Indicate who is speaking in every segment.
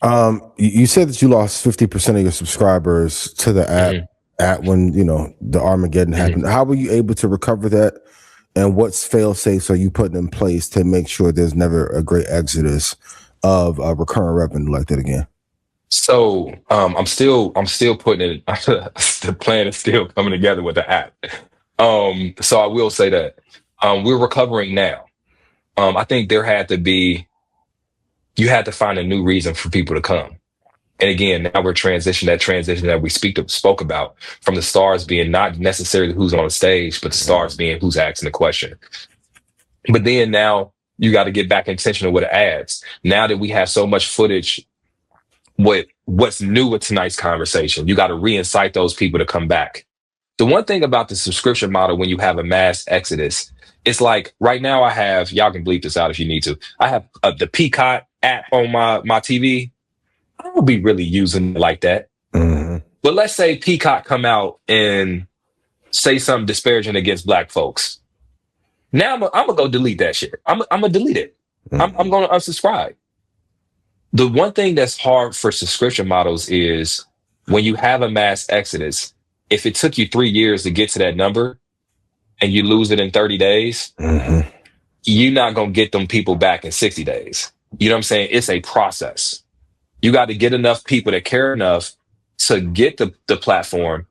Speaker 1: You said that you lost 50% of your subscribers to the app at when the Armageddon happened. How were you able to recover that? And what's fail safes are you putting in place to make sure there's never a great exodus of recurring revenue like that again?
Speaker 2: So I'm still putting it. The plan is still coming together with the app. So I will say that we're recovering now. I think you had to find a new reason for people to come. And again, now we're that transition that we spoke about, from the stars being not necessarily who's on the stage, but the stars being who's asking the question. But then now you got to get back intentional with the ads. Now that we have so much footage, what's new with tonight's conversation, you got to re-incite those people to come back. The one thing about the subscription model, when you have a mass exodus, it's like right now y'all can bleep this out if you need to. I have the Peacock app on my TV. I don't be really using it like that. But let's say Peacock come out and say something disparaging against Black folks. Now I'm gonna go delete that shit. I'm gonna delete it. I'm gonna unsubscribe. The one thing that's hard for subscription models is when you have a mass exodus, if it took you 3 years to get to that number and you lose it in 30 days, you're not going to get them people back in 60 days. You know what I'm saying? It's a process. You got to get enough people that care enough to get the platform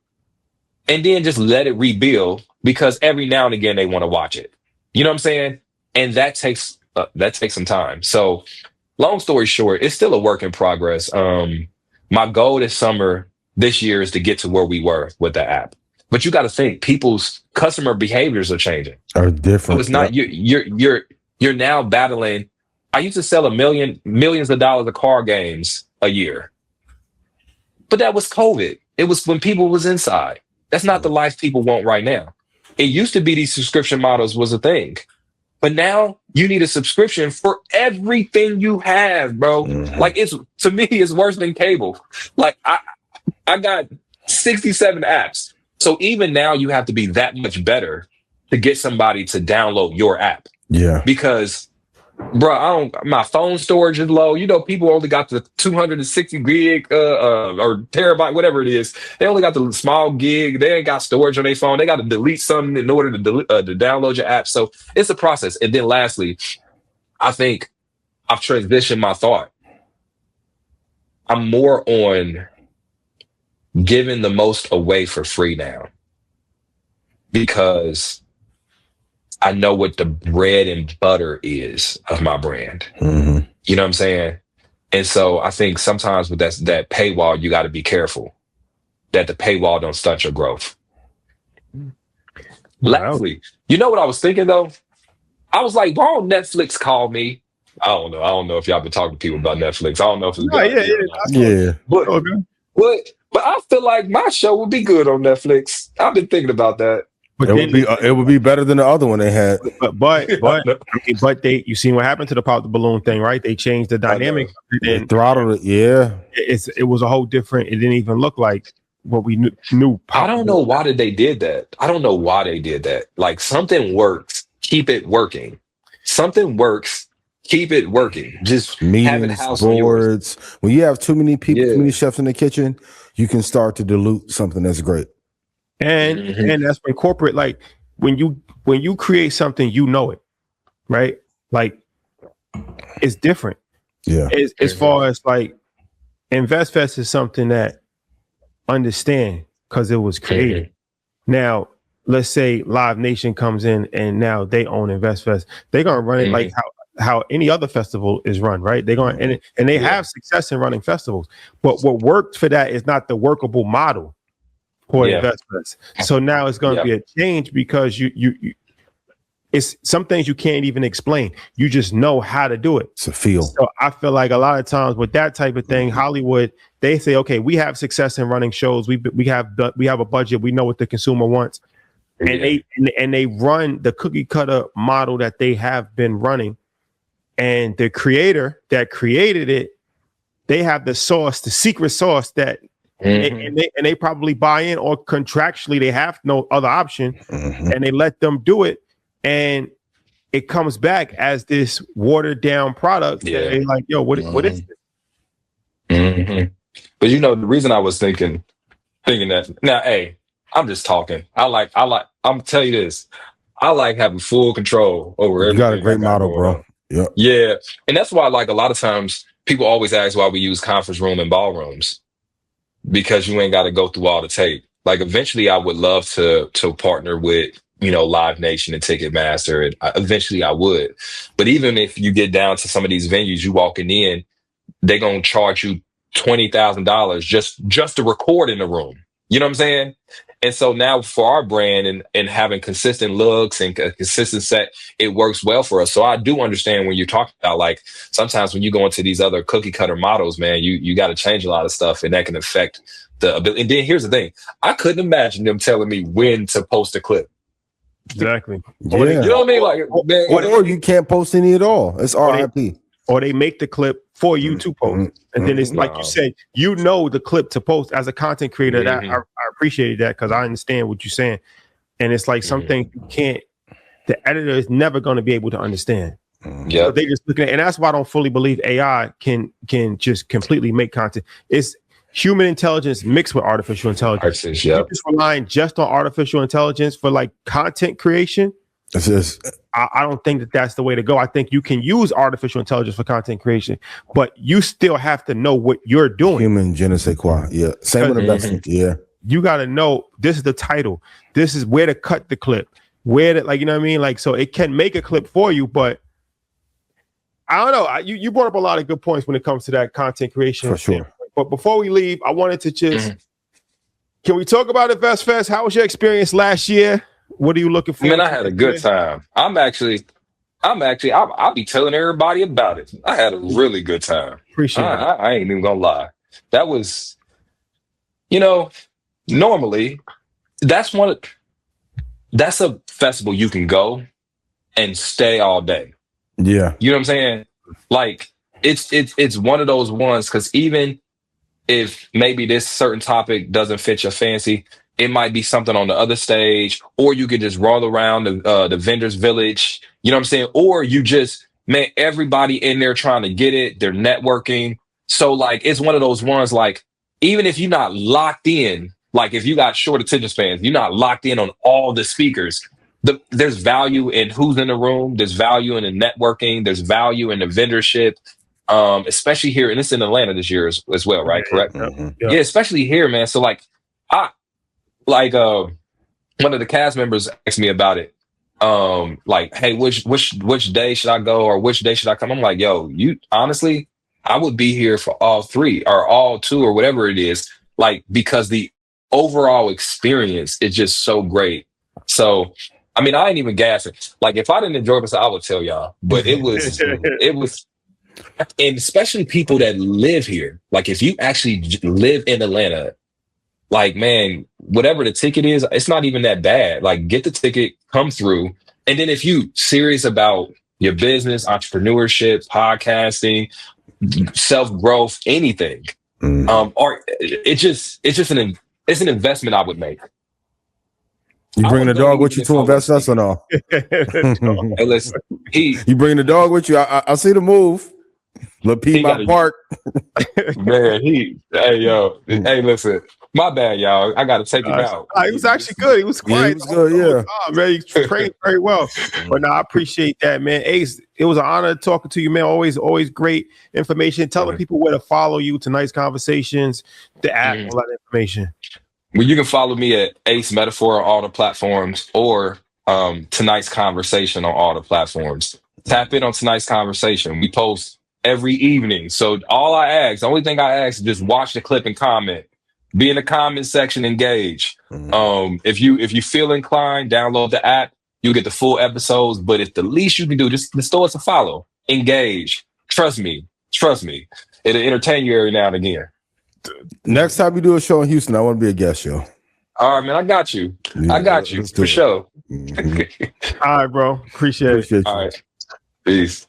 Speaker 2: and then just let it rebuild, because every now and again they want to watch it. You know what I'm saying? And that takes some time. So long story short, it's still a work in progress. My goal this year is to get to where we were with the app. But you got to think, people's customer behaviors are changing.
Speaker 1: Are different.
Speaker 2: So it's not you're now battling. I used to sell millions of dollars of car games a year, but that was COVID. It was when people was inside. That's not the life people want right now. It used to be these subscription models was a thing, but now you need a subscription for everything you have, bro. Like, to me, it's worse than cable. Like, I got 67 apps. So even now you have to be that much better to get somebody to download your app.
Speaker 1: Yeah.
Speaker 2: Because, bro, my phone storage is low. People only got the 260 gig or terabyte, whatever it is. They only got the small gig. They ain't got storage on their phone. They got to delete something in order to download your app. So it's a process. And then lastly, I think I've transitioned my thought. I'm more on giving the most away for free now, because I know what the bread and butter is of my brand. You know what I'm saying? And so I think sometimes with that paywall, you got to be careful that the paywall don't stunt your growth. Wow. Lastly, you know what I was thinking though? I was like, why don't Netflix call me? I don't know. I don't know if y'all been talking to people about Netflix. I don't know if it's
Speaker 1: yeah.
Speaker 2: But I feel like my show would be good on Netflix. I've been thinking about that.
Speaker 1: But it would be better than the other one they had.
Speaker 3: But you seen what happened to the pop the balloon thing, right? They changed the dynamic
Speaker 1: and throttled it. Yeah,
Speaker 3: it was a whole different. It didn't even look like what we knew.
Speaker 2: I don't know why they did that. I don't know why they did that. Like, something works, keep it working. Something works, keep it working. Just
Speaker 1: meetings, boards. When you have too many people, too many chefs in the kitchen, you can start to dilute something that's great.
Speaker 3: And that's when corporate, like when you create something, it, right? Like, it's different.
Speaker 1: Yeah.
Speaker 3: As far as like InvestFest is something that understand because it was created. Now, let's say Live Nation comes in and now they own InvestFest. They're gonna run it like how any other festival is run, right? They're going and they have success in running festivals. But what worked for that is not the workable model for InvestFest. So now it's going to be a change, because you it's some things you can't even explain. You just know how to do it.
Speaker 1: It's a feel.
Speaker 3: So I feel like a lot of times with that type of thing, Hollywood, they say, okay, we have success in running shows. We have a budget. We know what the consumer wants, and they run the cookie cutter model that they have been running. And the creator that created it, they have the sauce, the secret sauce that. And they probably buy in, or contractually they have no other option, and they let them do it, and it comes back as this watered down product. That they like, yo, what is this?
Speaker 2: hmm But the reason I was thinking that now, hey, I'm just talking. I'm tell you this. I like having full control over
Speaker 1: You got a
Speaker 2: everything I
Speaker 1: great
Speaker 2: got
Speaker 1: model,
Speaker 2: going
Speaker 1: bro.
Speaker 2: on.
Speaker 1: Yep.
Speaker 2: Yeah. And that's why like a lot of times people always ask why we use conference room and ballrooms because you ain't got to go through all the tape. Like eventually I would love to partner with, Live Nation and Ticketmaster. And eventually I would. But even if you get down to some of these venues, you walking in, they're gonna charge you $20,000 just to record in the room. You know what I'm saying? And so now for our brand and having consistent looks and a consistent set, it works well for us. So I do understand when you're talking about like sometimes when you go into these other cookie cutter models, man, you got to change a lot of stuff and that can affect the ability. And then here's the thing. I couldn't imagine them telling me when to post a clip.
Speaker 3: Exactly.
Speaker 1: Yeah.
Speaker 2: You know what I mean? Like, man,
Speaker 1: Or you can't post any at all. It's RIP.
Speaker 3: Or they make the clip for you to post. And then it's like you said, the clip to post as a content creator. That I appreciated that because I understand what you're saying. And it's like something you can't, the editor is never going to be able to understand.
Speaker 2: Yeah.
Speaker 3: So they just looking at, and that's why I don't fully believe AI can just completely make content. It's human intelligence mixed with artificial intelligence. You're just relying just on artificial intelligence for like content creation.
Speaker 1: It's just,
Speaker 3: I don't think that that's the way to go. I think you can use artificial intelligence for content creation, but you still have to know what you're doing.
Speaker 1: Human je ne sais quoi. Yeah. Same with investing. Yeah.
Speaker 3: You got to know this is the title. This is where to cut the clip. Where to, like, you know what I mean? Like, so it can make a clip for you, but I don't know. You brought up a lot of good points when it comes to that content creation.
Speaker 1: For sure.
Speaker 3: But before we leave, I wanted to just, can we talk about Invest Fest? How was your experience last year? What are you looking for?
Speaker 2: Man, I had a good time. I'll be telling everybody about it. I had a really good time.
Speaker 3: Appreciate it.
Speaker 2: I ain't even gonna lie. That was, normally that's a festival you can go and stay all day.
Speaker 1: Yeah.
Speaker 2: You know what I'm saying? Like it's one of those ones because even if maybe this certain topic doesn't fit your fancy, it might be something on the other stage, or you could just roll around the vendor's village. You know what I'm saying? Or you just, man, everybody in there trying to get it. They're networking. So like, it's one of those ones, like, even if you're not locked in, like if you got short attention spans, you're not locked in on all the speakers. There's value in who's in the room. There's value in the networking. There's value in the vendorship. Especially here, and it's in Atlanta this year as well, right? Correct? Yeah, especially here, man. So like, one of the cast members asked me about it. Like, hey, which day should I go or which day should I come? I'm like, yo, honestly, I would be here for all three or all two or whatever it is. Like, because the overall experience is just so great. So, I mean, I ain't even gassing. Like, if I didn't enjoy this, I would tell y'all. But it was, and especially people that live here. Like, if you actually live in Atlanta, like, man, whatever the ticket is, it's not even that bad. Like, get the ticket, come through. And then if you serious about your business, entrepreneurship, podcasting, self-growth, anything, or it's an investment I would make.
Speaker 1: You bring the dog with you to Invest Us or no?
Speaker 2: Hey, listen,
Speaker 1: you bring the dog with you. I see the move. Look, Piedmont Park.
Speaker 2: Man, hey, listen, my bad, y'all. I got to take him out.
Speaker 3: He was actually good. He was quiet.
Speaker 1: Yeah, he was good, yeah.
Speaker 3: Man, he trained very well. But no, I appreciate that, man. Ace, it was an honor talking to you, man. Always great information. Tell the people where to follow you, tonight's conversations, the app, all that information.
Speaker 2: Well, you can follow me at Ace Metaphor on all the platforms, or Tonight's Conversation on all the platforms. Tap in on Tonight's Conversation. We post every evening. So the only thing I ask is just watch the clip and comment. Be in the comment section, engage. If you feel inclined, download the app. You'll get the full episodes. But if the least you can do, just throw us a follow. Engage. Trust me. It'll entertain you every now and again.
Speaker 1: Next time you do a show in Houston, I want to be a guest, yo.
Speaker 2: All right, man. I got you. For sure.
Speaker 3: All right, bro. Appreciate it.
Speaker 2: All right. Peace.